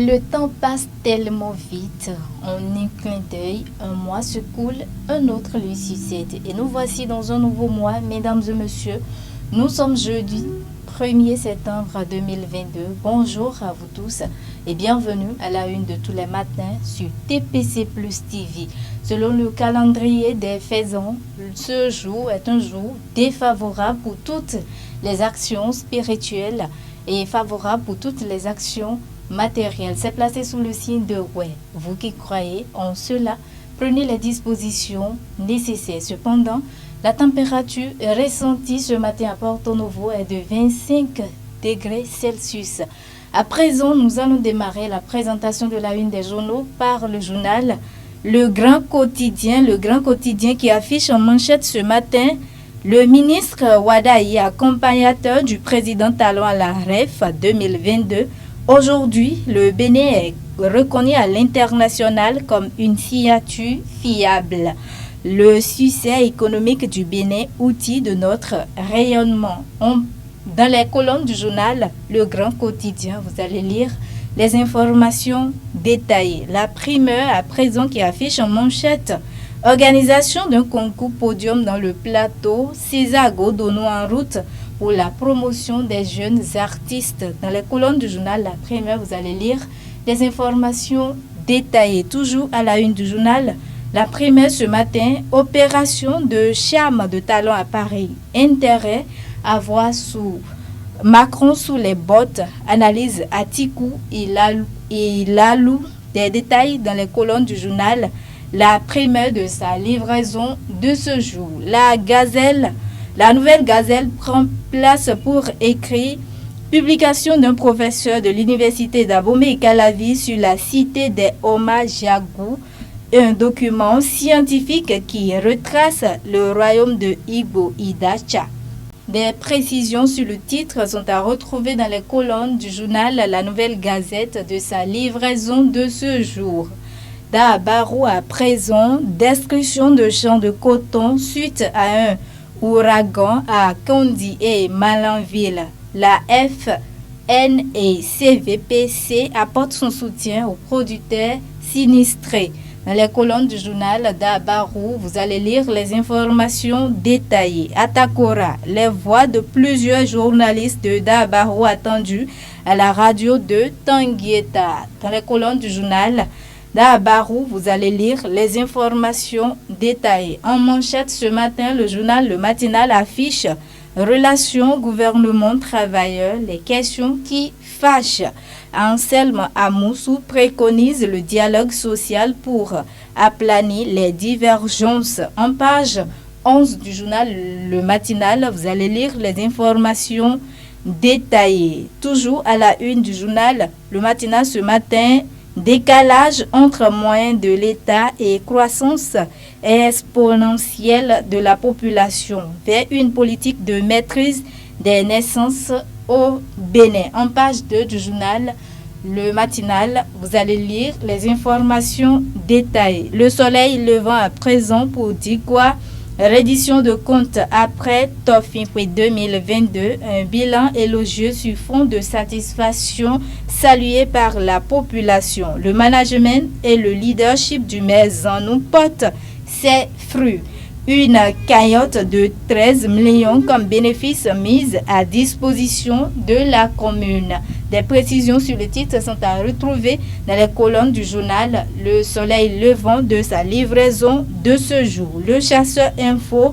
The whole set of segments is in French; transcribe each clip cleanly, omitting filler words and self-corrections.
Le temps passe tellement vite. En un clin d'œil, un mois se coule, un autre lui succède. Et nous voici dans un nouveau mois, mesdames et messieurs. Nous sommes jeudi 1er septembre 2022. Bonjour à vous tous et bienvenue à la une de tous les matins sur TPC Plus TV. Selon le calendrier des faisans, ce jour est un jour défavorable pour toutes les actions spirituelles et favorable pour toutes les actions matérielles. C'est placé sous le signe de ouais. Vous qui croyez en cela, prenez les dispositions nécessaires. Cependant, la température ressentie ce matin à Porto Novo est de 25 degrés Celsius. À présent, nous allons démarrer la présentation de la une des journaux par le journal Le Grand Quotidien qui affiche en manchette ce matin le ministre Wadaï, accompagnateur du président Talon à la REF 2022. Aujourd'hui, le Bénin est reconnu à l'international comme une signature fiable. Le succès économique du Bénin, outil de notre rayonnement. Dans les colonnes du journal Le Grand Quotidien, vous allez lire les informations détaillées. La primeur à présent qui affiche en manchette: organisation d'un concours podium dans le plateau, César Godono en route pour la promotion des jeunes artistes. Dans les colonnes du journal La Primeur, vous allez lire des informations détaillées. Toujours à la une du journal La Primeur ce matin, opération de charme de talent à Paris. Intérêt à voir sous Macron sous les bottes. Analyse Atikou et Lalou. Des détails dans les colonnes du journal La Primeur de sa livraison de ce jour. La nouvelle Gazelle prend place pour écrire publication d'un professeur de l'université d'Abomey-Calavi sur la cité des Oma-Jagou, un document scientifique qui retrace le royaume de Igbo-Idacha. Des précisions sur le titre sont à retrouver dans les colonnes du journal La Nouvelle Gazette de sa livraison de ce jour. Dabarou à présent, description de champs de coton suite à un ouragan à Kondi et Malanville. La FNCVPC apporte son soutien aux producteurs sinistrés. Dans les colonnes du journal Dabarou, vous allez lire les informations détaillées. Atakora, les voix de plusieurs journalistes de Dabarou attendus à la radio de Tanguieta. Dans les colonnes du journal Dabarou, vous allez lire les informations détaillées. En manchette ce matin, le journal Le Matinal affiche relations gouvernement-travailleurs, les questions qui fâchent. Anselme Amoussou préconise le dialogue social pour aplanir les divergences. En page 11 du journal Le Matinal, vous allez lire les informations détaillées. Toujours à la une du journal Le Matinal ce matin, décalage entre moyens de l'État et croissance exponentielle de la population vers une politique de maîtrise des naissances au Bénin. En page 2 du journal Le Matinal, vous allez lire les informations détaillées. Le soleil levant à présent pour dire quoi? Reddition de comptes après Tofinfoué 2022, un bilan élogieux sur fond de satisfaction salué par la population. Le management et le leadership du maire Zanou portent ses fruits. Une cagnotte de 13 millions comme bénéfice mise à disposition de la commune. Des précisions sur le titre sont à retrouver dans les colonnes du journal Le Soleil levant de sa livraison de ce jour. Le Chasseur Info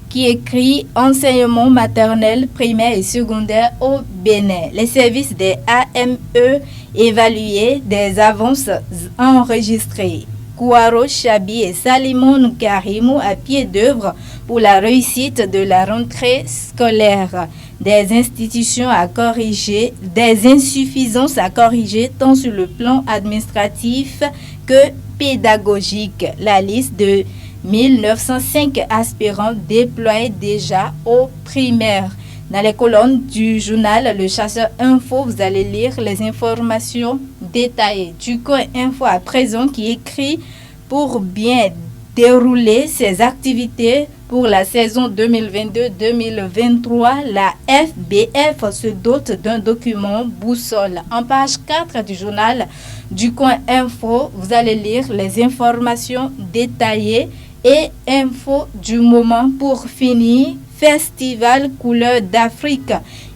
qui écrit enseignement maternel, primaire et secondaire au Bénin. Les services des AME évalués, des avances enregistrées. Kouaro Chabi et Salimon Karimou à pied d'œuvre pour la réussite de la rentrée scolaire. Des institutions à corriger, des insuffisances à corriger tant sur le plan administratif que pédagogique. La liste de 1905 aspirants déployés déjà au primaire. Dans les colonnes du journal Le Chasseur Info, vous allez lire les informations détaillées. Du Coin Info à présent qui écrit pour bien dérouler ses activités pour la saison 2022-2023, la FBF se dote d'un document boussole. En page 4 du journal du Coin Info, vous allez lire les informations détaillées et infos du moment. Pour finir, Festival Couleurs d'Afrique.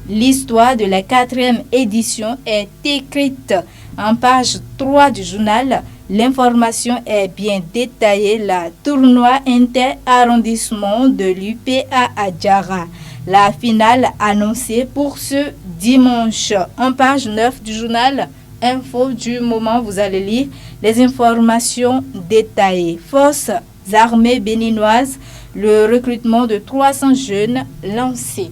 L'histoire de la 4e édition est écrite. En page 3 du journal, l'information est bien détaillée. La tournoi inter-arrondissement de l'UPA à Djara. La finale annoncée pour ce dimanche. En page 9 du journal Info du moment, vous allez lire les informations détaillées. Forces armées béninoises, le recrutement de 300 jeunes lancé.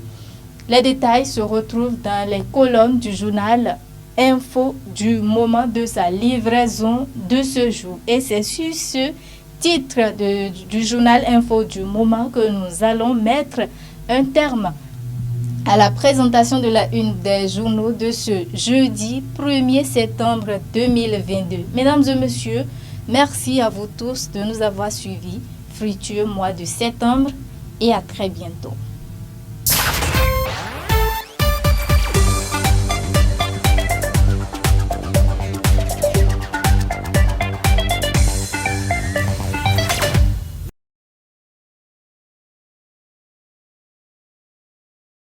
Les détails se retrouvent dans les colonnes du journal Info du moment de sa livraison de ce jour. Et c'est sur ce titre du journal Info du moment que nous allons mettre un terme à la présentation de la une des journaux de ce jeudi 1er septembre 2022. Mesdames et messieurs, merci à vous tous de nous avoir suivis. Fructueux mois de septembre et à très bientôt.